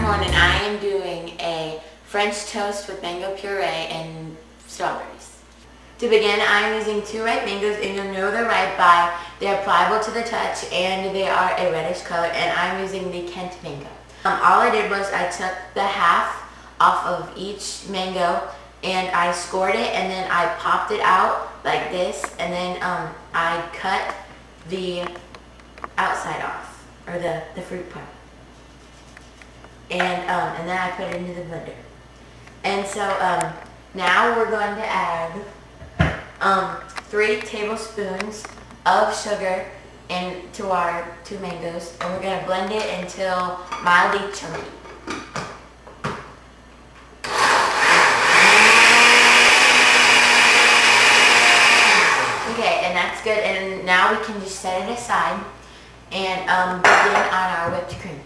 morning I am doing a French toast with mango puree and strawberries. To begin, I am using 2 ripe mangoes, and you'll know they're ripe by they're pliable to the touch and they are a reddish color, and I'm using the Kent mango. All I did was I took the half off of each mango and I scored it, and then I popped it out like this, and then I cut the outside off, or the fruit part. And then I put it into the blender. And so now we're going to add 3 tablespoons of sugar into our 2 mangoes, and we're going to blend it until mildly chunky. Okay, and that's good, and now we can just set it aside and begin on our whipped cream.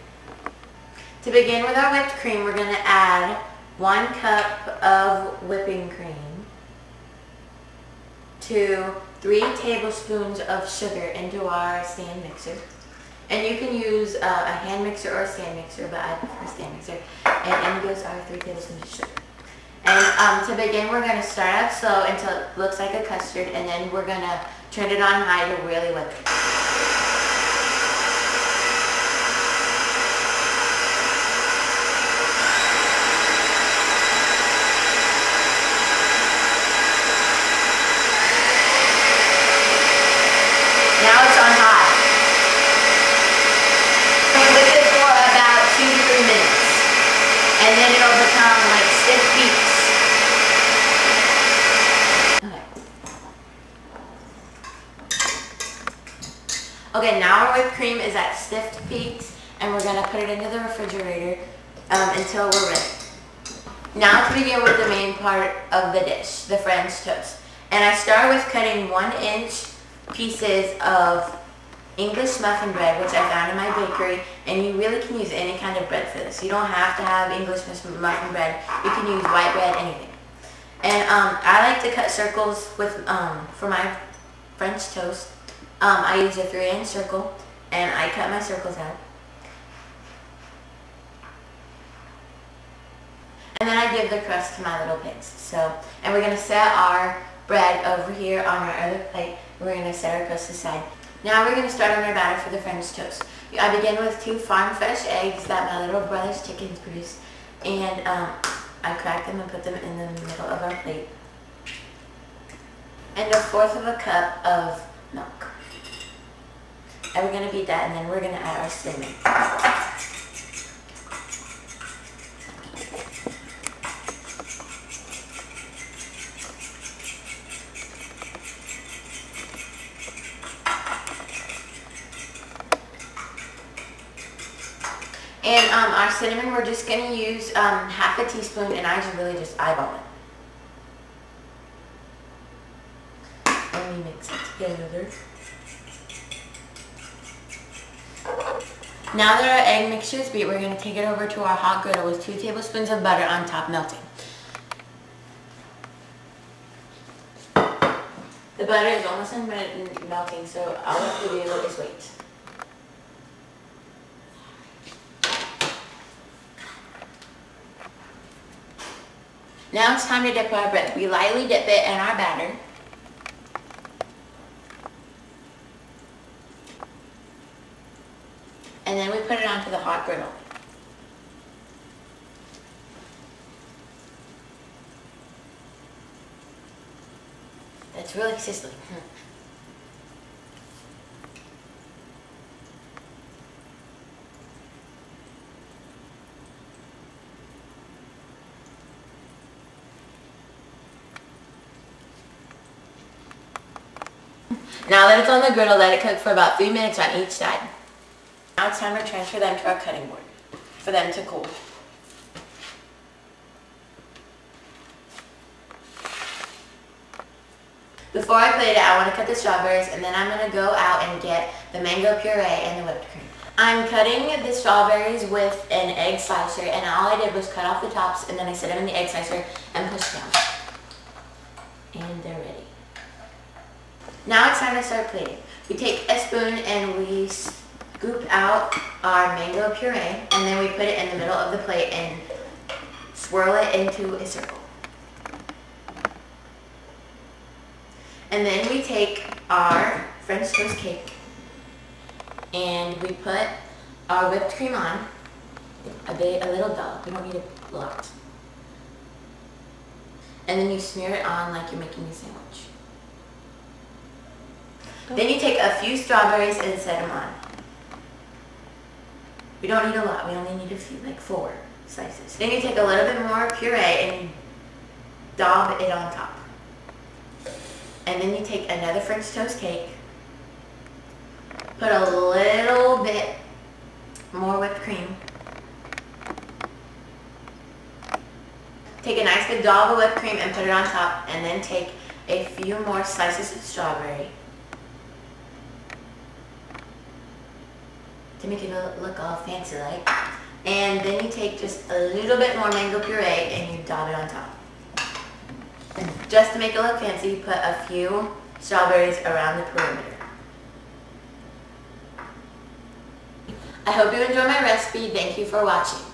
To begin with our whipped cream, we're going to add 1 cup of whipping cream to 3 tablespoons of sugar into our stand mixer. And you can use a hand mixer or a stand mixer, but I prefer a stand mixer. And in goes our 3 tablespoons of sugar. And to begin, we're going to start out slow until it looks like a custard, and then we're going to turn it on high to really whip it. Now it's on high. Whip it for about 2 to 3 minutes. And then it'll become like stiff peaks. Okay, now our whipped cream is at stiff peaks, and we're going to put it into the refrigerator until we're ready. Now to begin with the main part of the dish, the French toast. And I start with cutting 1-inch pieces of English muffin bread, which I found in my bakery, and you really can use any kind of bread for this. You don't have to have English muffin bread. You can use white bread, anything. And I like to cut circles with for my French toast. I use a 3-inch circle, and I cut my circles out. And then I give the crust to my little pigs. And we're going to set our bread over here on our other plate. We're going to set our crust aside. Now we're going to start on our batter for the French toast. I begin with 2 farm fresh eggs that my little brother's chickens produced, and I crack them and put them in the middle of our plate. And 1/4 of a cup of milk. And we're going to beat that, and then we're going to add our cinnamon. And our cinnamon, we're just going to use half a teaspoon, and I really just eyeball it. And we mix it together. Now that our egg mixture is beat, we're going to take it over to our hot griddle with 2 tablespoons of butter on top melting. The butter is almost done melting, so all we have to do is wait. Now it's time to dip our bread. We lightly dip it in our batter. And then we put it onto the hot griddle. That's really sizzling. Now that it's on the griddle, let it cook for about 3 minutes on each side. Now it's time to transfer them to our cutting board for them to cool. Before I plate it, I want to cut the strawberries, and then I'm going to go out and get the mango puree and the whipped cream. I'm cutting the strawberries with an egg slicer, and all I did was cut off the tops, and then I set them in the egg slicer and push down. And they're ready. Now it's time to start plating. We take a spoon and we scoop out our mango puree, and then we put it in the middle of the plate and swirl it into a circle. And then we take our French toast cake and we put our whipped cream on, a little dollop. We don't need a lot. And then you smear it on like you're making a sandwich. Then you take a few strawberries and set them on. We don't need a lot. We only need a few, like 4 slices. Then you take a little bit more puree and you daub it on top. And then you take another French toast cake, put a little bit more whipped cream, take a nice good dollop of whipped cream and put it on top, and then take a few more slices of strawberry to make it look all fancy like. And then you take just a little bit more mango puree and you daub it on top. And just to make it look fancy, you put a few strawberries around the perimeter. I hope you enjoy my recipe. Thank you for watching.